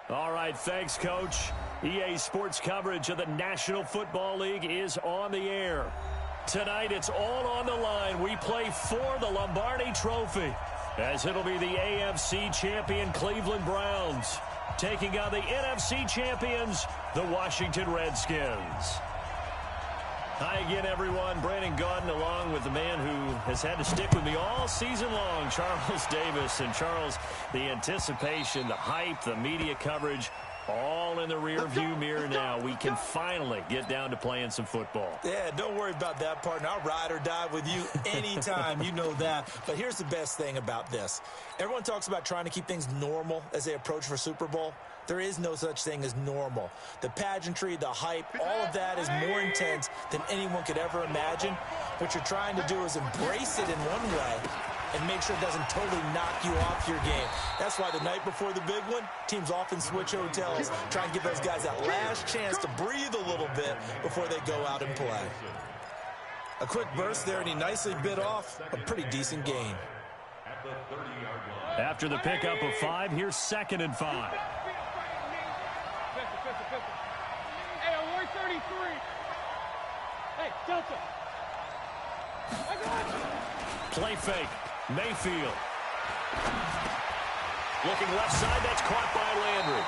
All right, thanks, Coach. EA Sports coverage of the National Football League is on the air. Tonight, it's all on the line. We play for the Lombardi Trophy, as it'll be the AFC champion Cleveland Browns taking on the NFC champions, the Washington Redskins. Hi again, everyone. Brandon Gaudin along with the man who has had to stick with me all season long, Charles Davis. And Charles, the anticipation, the hype, the media coverage, all in the rearview mirror now. We can finally get down to playing some football. Yeah, don't worry about that part. And I'll ride or die with you anytime. You know that. But here's the best thing about this. Everyone talks about trying to keep things normal as they approach for Super Bowl. There is no such thing as normal. The pageantry, the hype, all of that is more intense than anyone could ever imagine. What you're trying to do is embrace it in one way and make sure it doesn't totally knock you off your game. That's why the night before the big one, teams often switch hotels, try and give those guys that last chance to breathe a little bit before they go out and play. A quick burst there, and he nicely bit off a pretty decent gain. After the pickup of 5, here's 2nd and 5. Hey, on 133. Hey, Delta. I got you. Play fake. Mayfield. Looking left side. That's caught by Landry.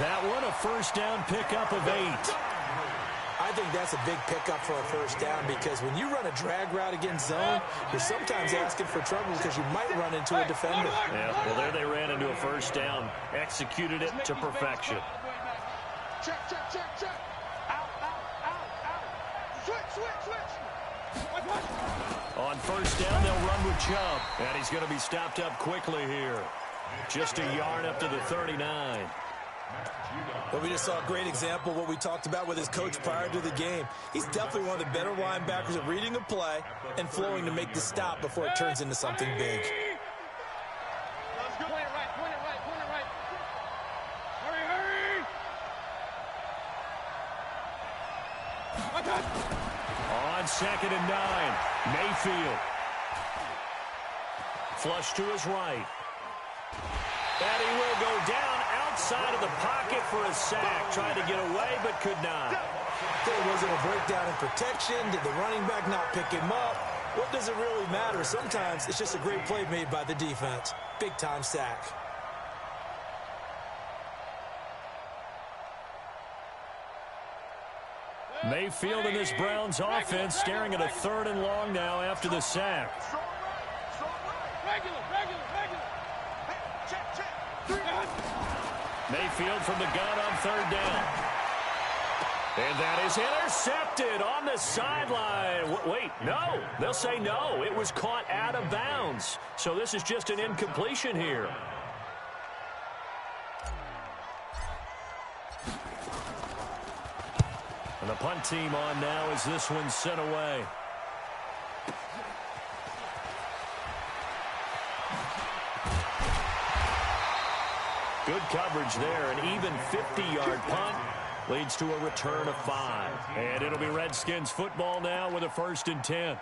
That one a first down pickup of 8. I think that's a big pickup for a first down because when you run a drag route against zone, you're sometimes asking for trouble because you might run into a defender. Yeah, well, there they ran into a first down. Executed it to perfection. Check. Out. Switch. On first down, they'll run with Chubb. And he's going to be stopped up quickly here. Just a yard up to the 39. Well, we just saw a great example of what we talked about with his coach prior to the game. He's definitely one of the better linebackers at reading a play and flowing to make the stop before it turns into something big. Point it right. Hurry. On 2nd and 9, Mayfield. Flush to his right. And he will go down outside of the pocket for a sack. Tried to get away, but could not. Was it a breakdown in protection? Did the running back not pick him up? What does it really matter? Sometimes it's just a great play made by the defense. Big-time sack. Mayfield and this Browns offense staring at a 3rd and long now after the sack. Regular. Mayfield from the gun on 3rd down. And that is intercepted on the sideline. Wait, no. They'll say no. It was caught out of bounds. So this is just an incompletion here. And the punt team on now as this one's sent away. Good coverage there. An even 50-yard punt leads to a return of 5. And it'll be Redskins football now with a 1st and 10.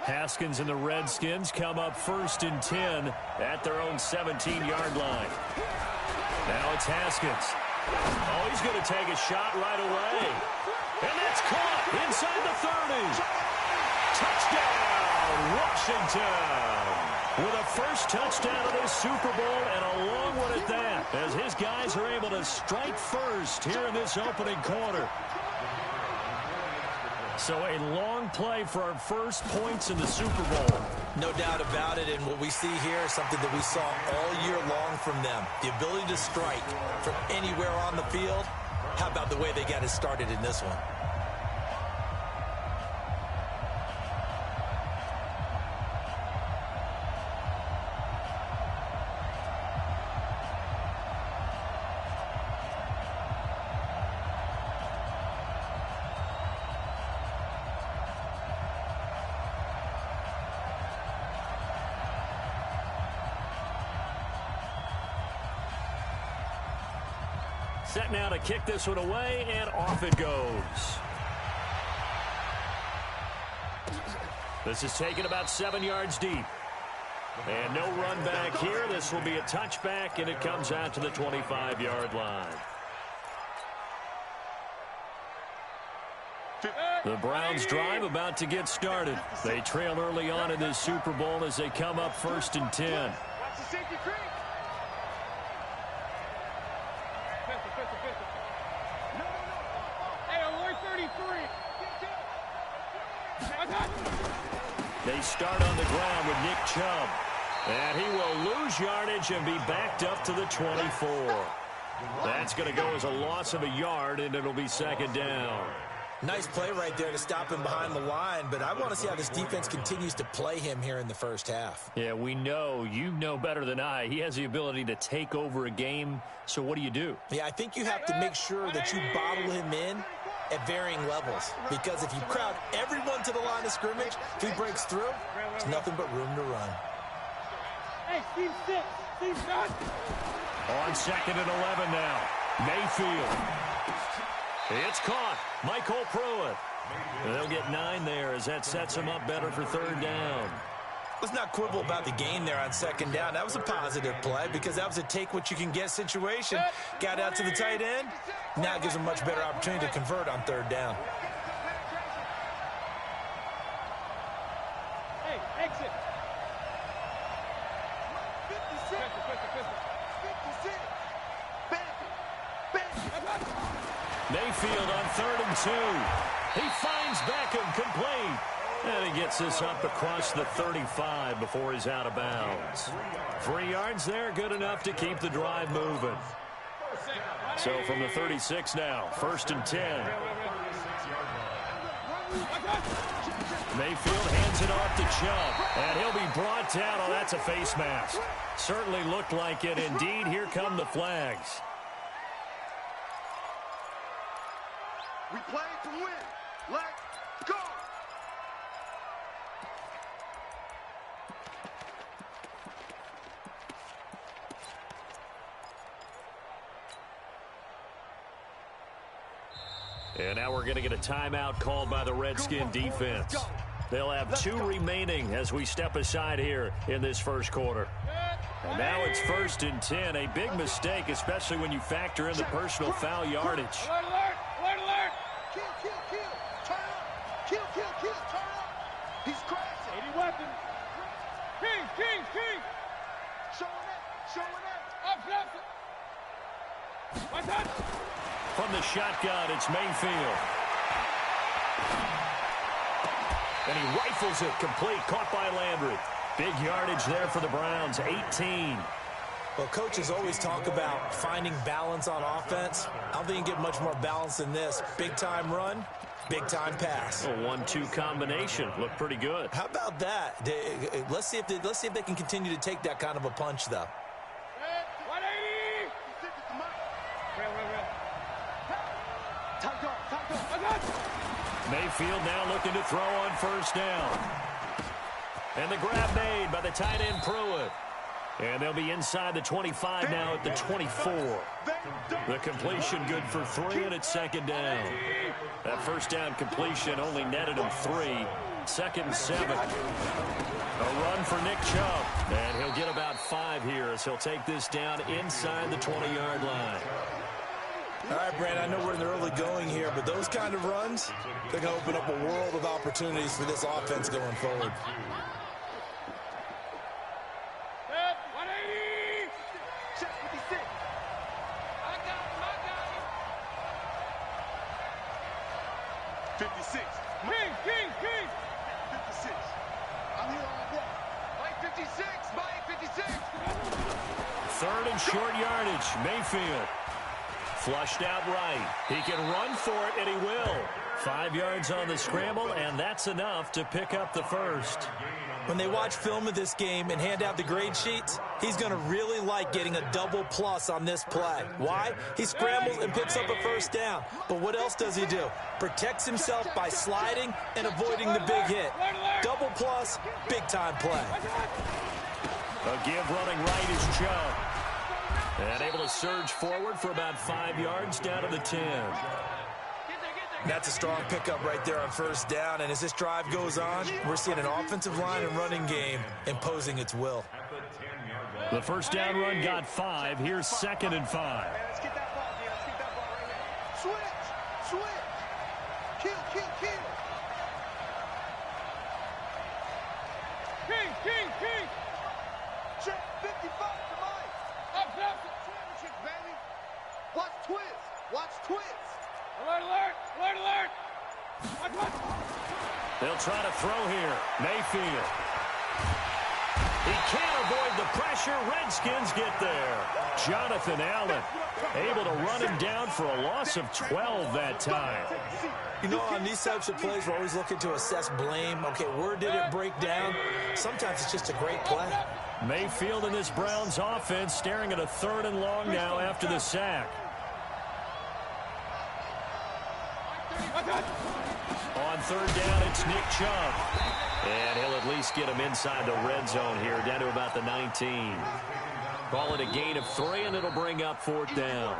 Haskins and the Redskins come up 1st and 10 at their own 17-yard line. Now it's Haskins. Oh, he's going to take a shot right away. And that's caught inside the 30. Touchdown, Washington. With a first touchdown of this Super Bowl and a long one at that, as his guys are able to strike first here in this opening quarter. So a long play for our first points in the Super Bowl. No doubt about it, and what we see here is something that we saw all year long from them. The ability to strike from anywhere on the field. How about the way they got it started in this one? set now to kick this one away, and off it goes. This is taken about 7 yards deep. And no run back here. This will be a touchback, and it comes out to the 25-yard line. The Browns drive about to get started. They trail early on in this Super Bowl as they come up 1st and 10. Watch the safety creek. Hey, alert 33. They start on the ground with Nick Chubb. And he will lose yardage and be backed up to the 24. That's going to go as a loss of a yard, and it'll be 2nd down. Nice play right there to stop him behind the line, but I want to see how this defense continues to play him here in the first half. Yeah, we know. You know better than I. He has the ability to take over a game, so what do you do? Yeah, I think you have to make sure that you bottle him in at varying levels, because if you crowd everyone to the line of scrimmage, if he breaks through, there's nothing but room to run. Hey, Steve, sit. Steve, shot. On 2nd and 11 now. Mayfield. It's caught. Michael Pruitt. They'll get 9 there as that sets him up better for 3rd down. Let's not quibble about the gain there on 2nd down. That was a positive play because that was a take-what-you-can-get situation. Got out to the tight end. Now it gives him a much better opportunity to convert on 3rd down. Hey, exit. 56. Mayfield on 3rd and 2. He finds Beckham complete. And he gets this up across the 35 before he's out of bounds. 3 yards there, good enough to keep the drive moving. So from the 36 now, 1st and 10. Mayfield hands it off to Chubb, and he'll be brought down. Oh, that's a face mask. Certainly looked like it. Indeed, here come the flags. We play to win. Let's go. And now we're going to get a timeout called by the Redskin defense. They'll have 2 remaining as we step aside here in this first quarter. And now it's 1st and 10. A big mistake, especially when you factor in the personal foul yardage. Alert, alert, alert, alert. Kill, kill, kill. Turn up. Kill, kill, kill. Turn up. He's crashing. 80 weapons. King, king, king. Showing it, showing it. Up, up. My touch. From the shotgun, it's Mayfield. And he rifles it complete, caught by Landry. Big yardage there for the Browns, 18. Well, coaches always talk about finding balance on offense. I don't think you get much more balance than this. Big-time run, big-time pass. A 1-2 combination. Looked pretty good. How about that? Let's see if they can continue to take that kind of a punch, though. 180. Real. Time go. Mayfield now looking to throw on 1st down. And the grab made by the tight end Pruitt. And they'll be inside the 25 now at the 24. The completion good for 3, and it's 2nd down. That 1st down completion only netted him 3. 2nd and 7. A run for Nick Chubb. And he'll get about 5 here as he'll take this down inside the 20-yard line. All right, Brandon, I know we're in the early going here, but those kind of runs, they're going to open up a world of opportunities for this offense going forward. 180. Check 56. I got him. 56. King. 56. I'm here all day. Mike 56. Mike 56. 3rd and short yardage. Mayfield. Flushed out right. He can run for it, and he will. 5 yards on the scramble, and that's enough to pick up the 1st. When they watch film of this game and hand out the grade sheets, he's going to really like getting a double plus on this play. Why? He scrambles and picks up a 1st down. But what else does he do? Protects himself by sliding and avoiding the big hit. Double plus, big-time play. A give running right is Chubb. And able to surge forward for about 5 yards down to the 10. That's a strong pickup right there on first down. And as this drive goes on, we're seeing an offensive line and running game imposing its will. The first down run got 5. Here's 2nd and 5. Let's get that ball, Let's get that ball right now. Switch. Kill. King. Check 55 to Mike. Up. Championship, baby. Watch twist. Alert. They'll try to throw here. Mayfield. He can't avoid the pressure. Redskins get there. Jonathan Allen able to run him down for a loss of 12 that time. You know, on these types of plays, we're always looking to assess blame. Okay, where did it break down? Sometimes it's just a great play. Mayfield in this Browns offense staring at a 3rd and long now after the sack. On 3rd down, it's Nick Chubb. And he'll at least get him inside the red zone here, down to about the 19. Call it a gain of 3, and it'll bring up 4th down.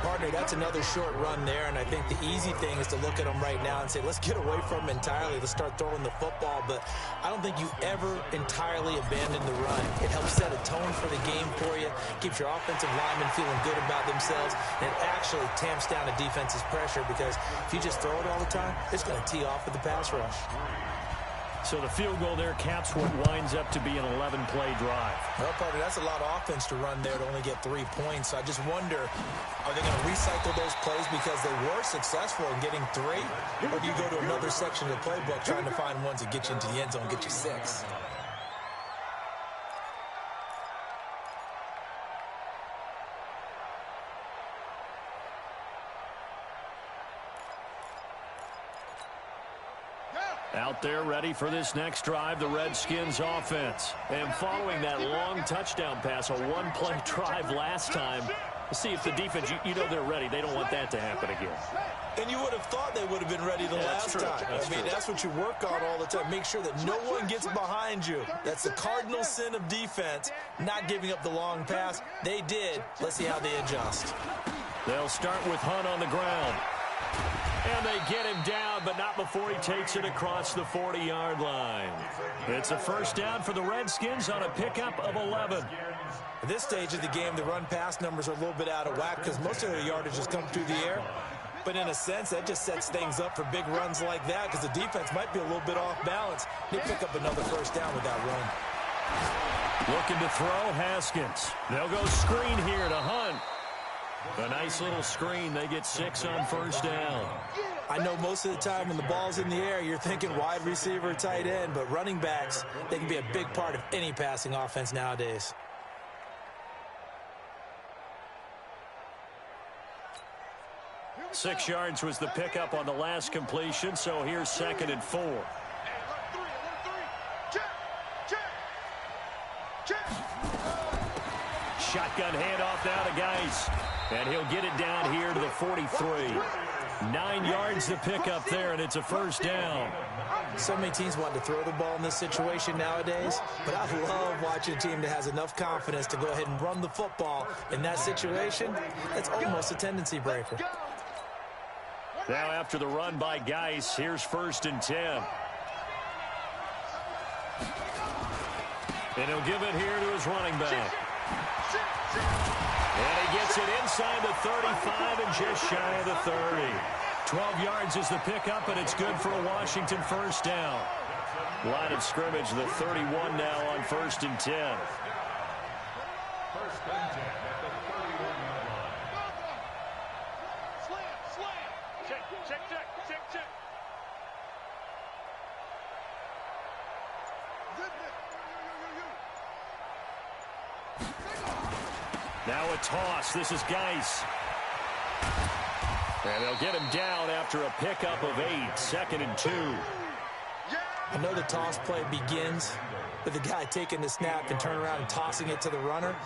Partner, that's another short run there, and I think the easy thing is to look at them right now and say, let's get away from them entirely. Let's start throwing the football, but I don't think you ever entirely abandon the run. It helps set a tone for the game for you, keeps your offensive linemen feeling good about themselves, and it actually tamps down a defense's pressure because if you just throw it all the time, it's going to tee off with the pass rush. So the field goal there caps what winds up to be an 11-play drive. Well, partner, that's a lot of offense to run there to only get 3 points. So I just wonder, are they going to recycle those plays because they were successful in getting 3? Or do you go to another section of the playbook trying to find ones that get you into the end zone and get you 6? Out there ready for this next drive, the Redskins offense. And following that long touchdown pass, a 1-play drive last time, see if the defense, you know they're ready. They don't want that to happen again. And you would have thought they would have been ready the last time. That's what you work on all the time. Make sure that no one gets behind you. That's the cardinal sin of defense, not giving up the long pass. They did. Let's see how they adjust. They'll start with Hunt on the ground. And they get him down, but not before he takes it across the 40-yard line. It's a first down for the Redskins on a pickup of 11. At this stage of the game, the run-pass numbers are a little bit out of whack because most of their yardage has come through the air. But in a sense, that just sets things up for big runs like that because the defense might be a little bit off balance. They pick up another first down with that run. Looking to throw, Haskins. They'll go screen here to Hunt. A nice little screen. They get 6 on first down. I know most of the time when the ball's in the air, you're thinking wide receiver, tight end, but running backs, they can be a big part of any passing offense nowadays. Six yards was the pickup on the last completion, so here's 2nd and 4. Shotgun handoff now to Geis. And he'll get it down here to the 43. 9 yards to pick up there, and it's a first down. So many teams want to throw the ball in this situation nowadays, but I love watching a team that has enough confidence to go ahead and run the football in that situation. That's almost a tendency breaker. Now after the run by Geis, here's 1st and 10. And he'll give it here to his running back. And he gets it inside the 35 and just shy of the 30. 12 yards is the pickup, and it's good for a Washington first down. Line of scrimmage, the 31 now on 1st and 10. Now a toss. This is Geis. And they'll get him down after a pickup of 8. 2nd and 2. I know the toss play begins with the guy taking the snap and turn around and tossing it to the runner.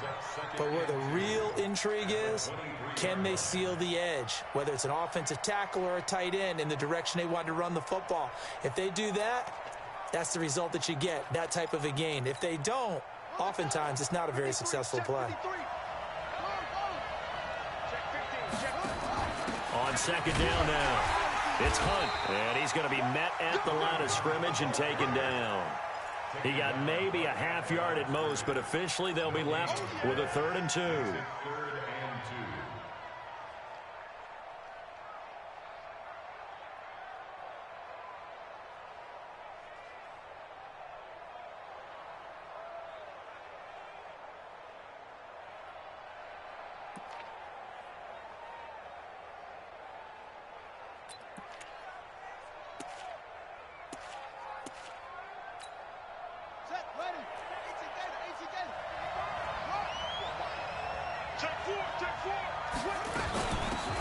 But where the real intrigue is, can they seal the edge? Whether it's an offensive tackle or a tight end in the direction they want to run the football. If they do that, that's the result that you get, that type of a gain. If they don't, oftentimes it's not a very successful play. on second down now. It's Hunt, and he's going to be met at the line of scrimmage and taken down. He got maybe a half yard at most, but officially they'll be left with a 3rd and 2.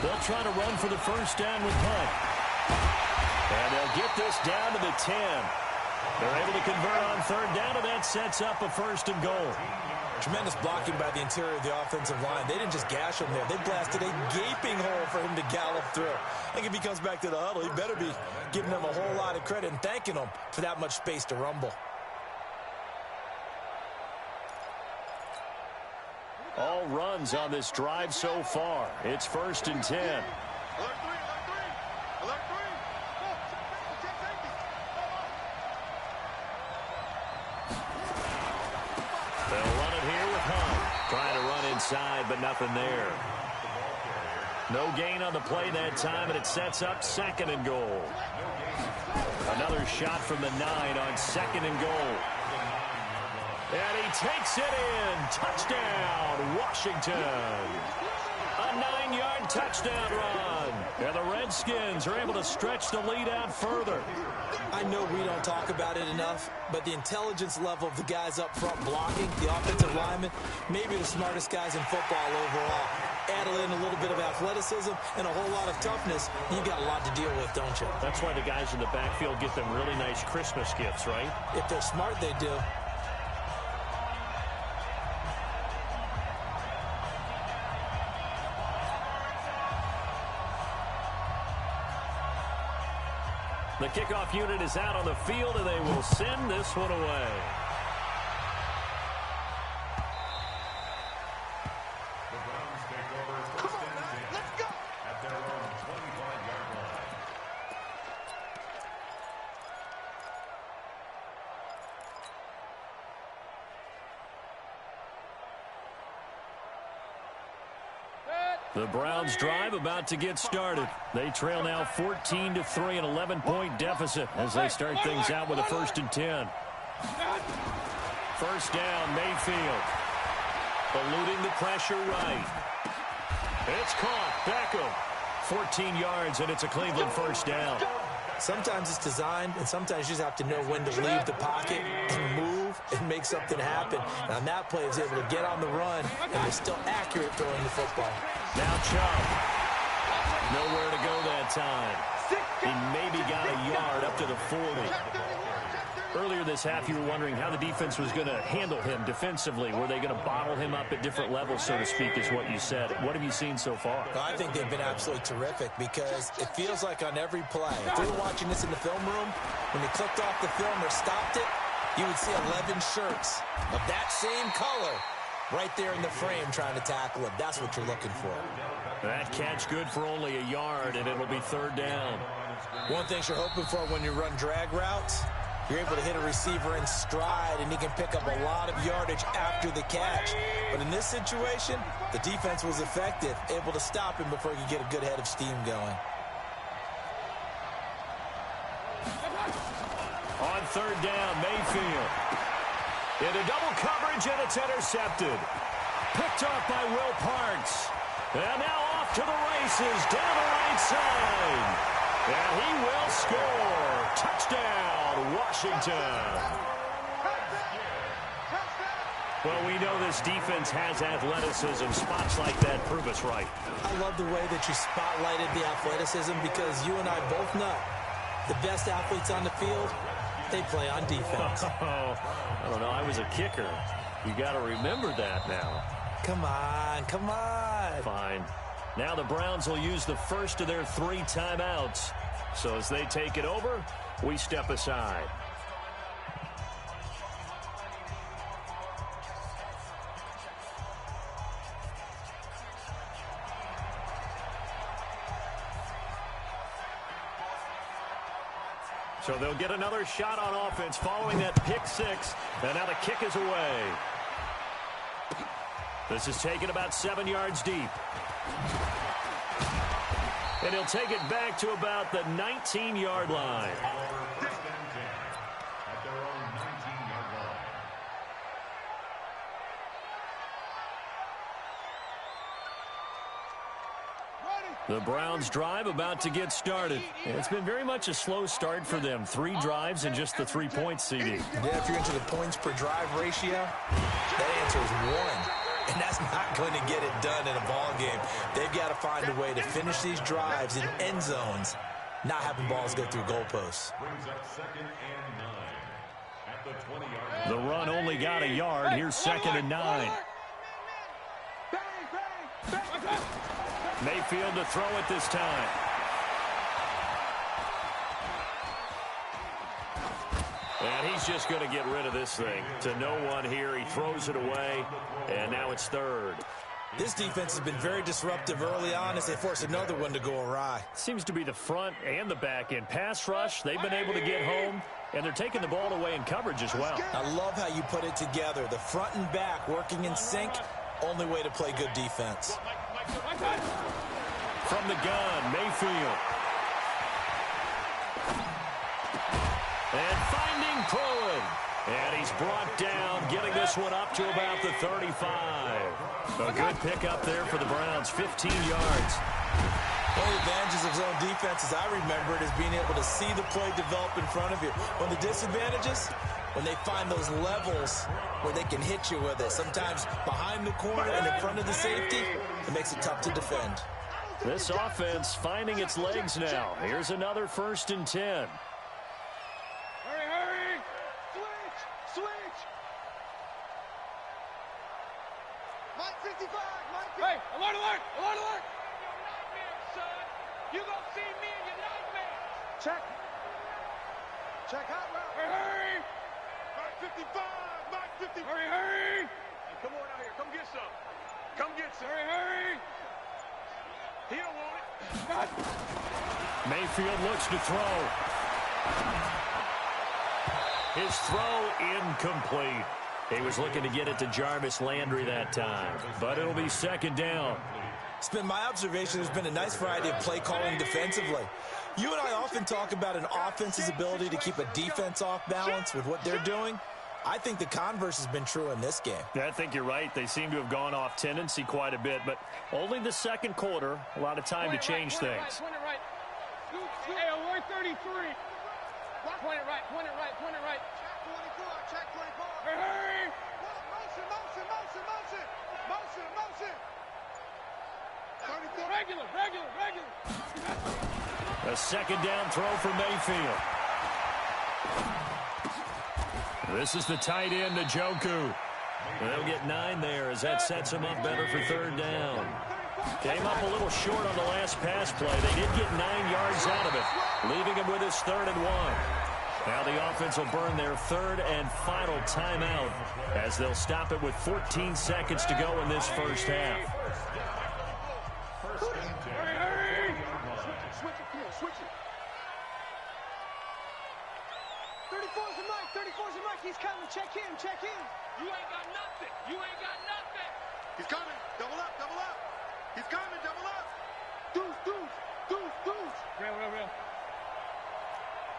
They'll try to run for the first down with Hunt. And they'll get this down to the 10. They're able to convert on 3rd down, and that sets up a 1st and goal. Tremendous blocking by the interior of the offensive line. They didn't just gash him there. They blasted a gaping hole for him to gallop through. I think if he comes back to the huddle, he better be giving them a whole lot of credit and thanking them for that much space to rumble. All runs on this drive so far. It's 1st and 10. They'll run it here with Hunt. Trying to run inside, but nothing there. No gain on the play that time, and it sets up 2nd and goal. Another shot from the 9 on 2nd and goal. And he takes it in. Touchdown, Washington. A 9-yard touchdown run. And the Redskins are able to stretch the lead out further. I know we don't talk about it enough, but the intelligence level of the guys up front blocking, the offensive linemen, maybe the smartest guys in football overall. Add in a little bit of athleticism and a whole lot of toughness, you got a lot to deal with, don't you? That's why the guys in the backfield get them really nice Christmas gifts, right? If they're smart, they do. The kickoff unit is out on the field, and they will send this one away. The Browns take over first and 10 at their own 25-yard line. The Browns drive about to get started. They trail now 14-3, an 11-point deficit as they start things out with a 1st and 10. First down, Mayfield. Eluding the pressure right. It's caught. Beckham. 14 yards, and it's a Cleveland first down. Sometimes it's designed, and sometimes you just have to know when to leave the pocket and move and make something happen. And on that play, he was able to get on the run, and they're still accurate throwing the football. Now Chubb. Nowhere to go that time. He maybe got a yard up to the 40. Earlier this half, you were wondering how the defense was going to handle him defensively. Were they going to bottle him up at different levels, so to speak, is what you said. What have you seen so far? Well, I think they've been absolutely terrific because it feels like on every play, if we were watching this in the film room, when they clicked off the film or stopped it, you would see 11 shirts of that same color right there in the frame trying to tackle him. That's what you're looking for. That catch good for only a yard, and it'll be 3rd down. One thing you're hoping for when you run drag routes, you're able to hit a receiver in stride, and he can pick up a lot of yardage after the catch. But in this situation, the defense was effective, able to stop him before he could get a good head of steam going. On 3rd down, Mayfield. Into double coverage, and it's intercepted. Picked off by Will Parks. And now off to the races, down the right side. And he will score. Touchdown, Washington. Well, we know this defense has athleticism. Spots like that prove us right. I love the way that you spotlighted the athleticism because you and I both know the best athletes on the field, they play on defense. I don't know. I was a kicker. You got to remember that now. Come on, come on. Fine. Now the Browns will use the first of their 3 timeouts. So as they take it over, we step aside. So they'll get another shot on offense following that pick six. And now the kick is away. This is taken about 7 yards deep. And he'll take it back to about the 19-yard line. The Browns drive about to get started. It's been very much a slow start for them. 3 drives and just the 3-point CD. Yeah, if you're into the points per drive ratio, that answer is 1. And that's not going to get it done in a ball game. They've got to find a way to finish these drives in end zones, not having balls go through goalposts. The run only got a yard. Here's 2nd and 9. Mayfield to throw it this time. And he's just going to get rid of this thing. To no one here. He throws it away, and now it's 3rd. This defense has been very disruptive early on as they force another one to go awry. Seems to be the front and the back end. Pass rush, they've been able to get home, and they're taking the ball away in coverage as well. I love how you put it together. The front and back working in sync, only way to play good defense. From the gun, Mayfield. And finding Pruitt. And he's brought down, getting this one up to about the 35. A good pickup there for the Browns, 15 yards. One of the advantages of zone defense, as I remember it, is being able to see the play develop in front of you. One of the disadvantages, when they find those levels where they can hit you with it, sometimes behind the corner and in front of the safety, it makes it tough to defend. This offense finding its legs now. Here's another 1st and 10. Hurry! Switch! Mike 55! Hey, alert! Son, you gonna see me in your nightmares! Check out route! Hurry! Mike 55! Hurry! Hey, come on out here, come get some! Hurry! He don't want it. Mayfield looks to throw. His throw incomplete. He was looking to get it to Jarvis Landry that time, but it'll be 2nd down. It's been my observation there's been a nice variety of play calling defensively. You and I often talk about an offense's ability to keep a defense off balance with what they're doing. I think the converse has been true in this game. I think you're right. They seem to have gone off tendency quite a bit, but only the 2nd quarter, a lot of time to change things. Point it right. Hey, alert 33. Point it right. Check 24. Hurry! Motion. 34. Regular. A 2nd down throw for Mayfield. This is the tight end, Njoku. They'll get 9 there as that sets him up better for 3rd down. Came up a little short on the last pass play. They did get 9 yards out of it, leaving him with his 3rd and 1. Now the offense will burn their 3rd and final timeout as they'll stop it with 14 seconds to go in this first half. Hurry! Switch it. 34's the Mike. He's coming. Check in. You ain't got nothing. He's coming. Double up. He's coming. Double up. Deuce. Real.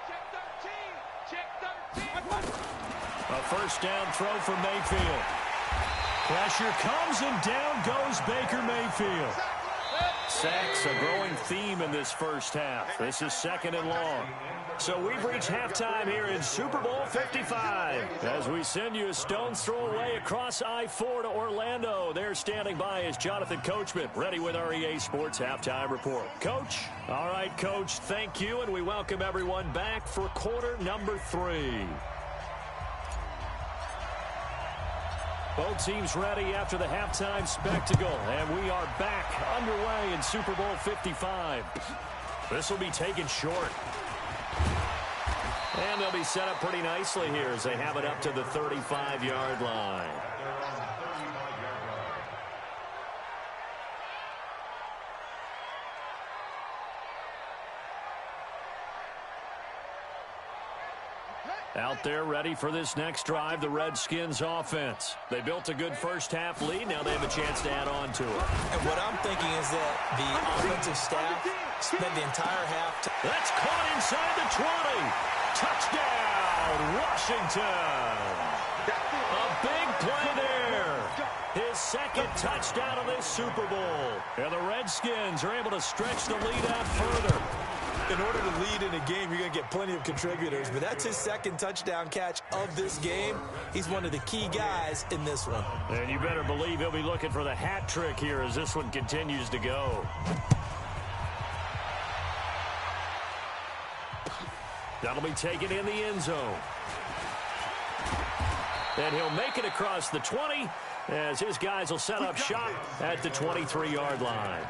Check 13. A 1st down throw for Mayfield. Pressure comes and down goes Baker Mayfield. Sacks a growing theme in this first half. This is 2nd and long. So we've reached halftime here in Super Bowl 55. As we send you a stone's throw away across I-4 to Orlando. There standing by is Jonathan Coachman, ready with our EA Sports Halftime Report. Coach? All right, Coach, thank you, and we welcome everyone back for quarter number 3. Both teams ready after the halftime spectacle, and we are back underway in Super Bowl 55. This will be taken short. And they'll be set up pretty nicely here as they have it up to the 35-yard line. Out there ready for this next drive, the Redskins offense. They built a good first-half lead. Now they have a chance to add on to it. And what I'm thinking is that the offensive staff spent the entire half. That's caught inside the 20. Touchdown, Washington. A big play there. His second touchdown of this Super Bowl. And the Redskins are able to stretch the lead out further. In order to lead in a game, you're going to get plenty of contributors, but that's his second touchdown catch of this game. He's one of the key guys in this one. And you better believe he'll be looking for the hat trick here as this one continues to go. That'll be taken in the end zone. And he'll make it across the 20 as his guys will set up shop at the 23-yard line.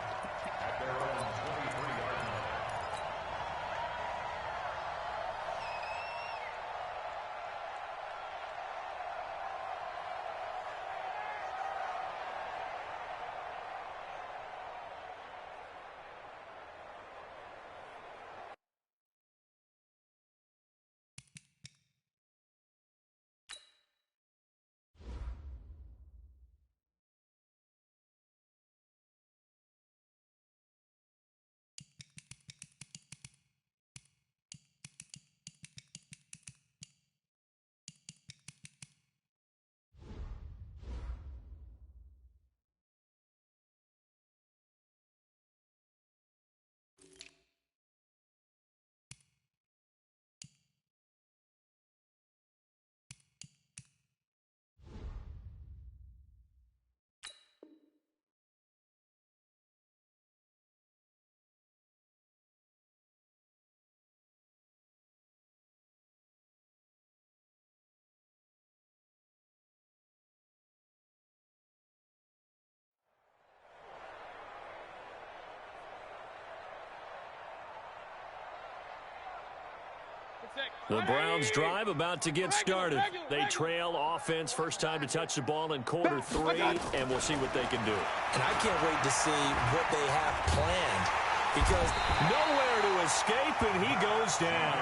The Browns drive about to get started. They trail offense first time to touch the ball in quarter 3, and we'll see what they can do. And I can't wait to see what they have planned because nowhere to escape, and he goes down.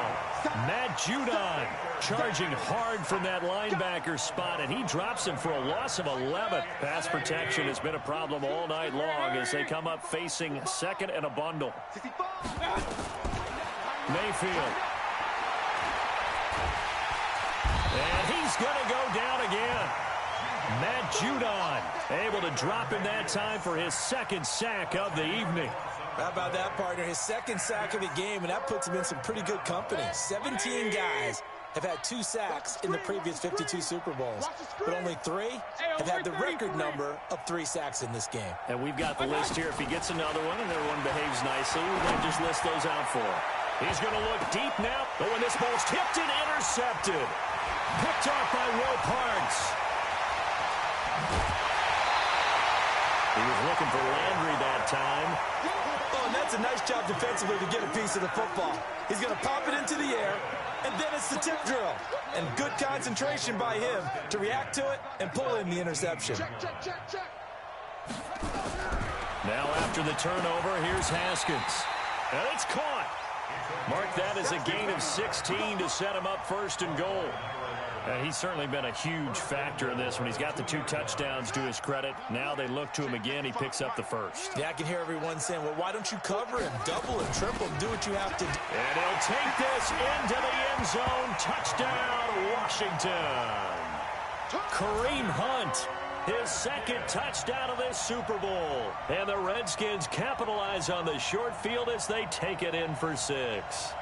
Matt Judon charging hard from that linebacker spot, and he drops him for a loss of 11. Pass protection has been a problem all night long as they come up facing second and a bundle. Mayfield. And he's going to go down again. Matt Judon able to drop him that time for his second sack of the evening. How about that, partner? His second sack of the game, and that puts him in some pretty good company. 17 guys have had 2 sacks in the previous 52 Super Bowls, but only 3 have had the record number of 3 sacks in this game. And we've got the list here. If he gets another one and everyone behaves nicely, we're going to just list those out for him. He's going to look deep now. But when this ball's tipped and intercepted. Picked off by Will Parks. He was looking for Landry that time. Oh, and that's a nice job defensively to get a piece of the football. He's going to pop it into the air, and then it's the tip drill. And good concentration by him to react to it and pull in the interception. Now after the turnover, here's Haskins. And it's caught. Mark that as a gain of 16 to set him up first and goal. And he's certainly been a huge factor in this when he's got the 2 touchdowns to his credit. Now they look to him again. He picks up the first. Yeah, I can hear everyone saying, well, why don't you cover him, double and triple, and do what you have to do. And he'll take this into the end zone. Touchdown, Washington. Kareem Hunt, his second touchdown of this Super Bowl. And the Redskins capitalize on the short field as they take it in for 6.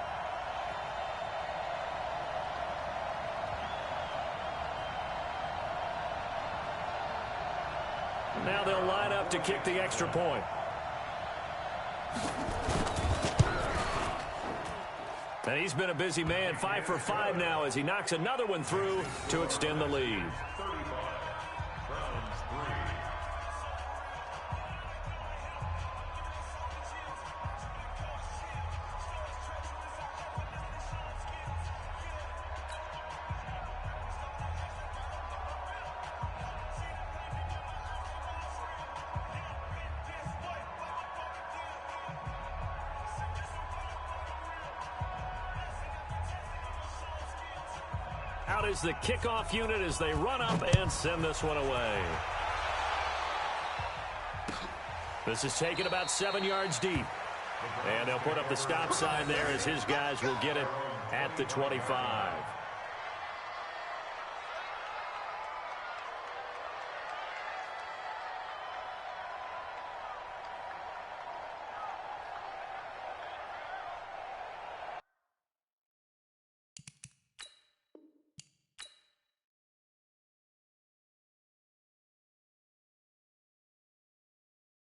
Now they'll line up to kick the extra point. And he's been a busy man, 5 for 5 now as he knocks another one through to extend the lead. Out is the kickoff unit as they run up and send this one away. This is taken about 7 yards deep. And they'll put up the stop sign there as his guys will get it at the 25.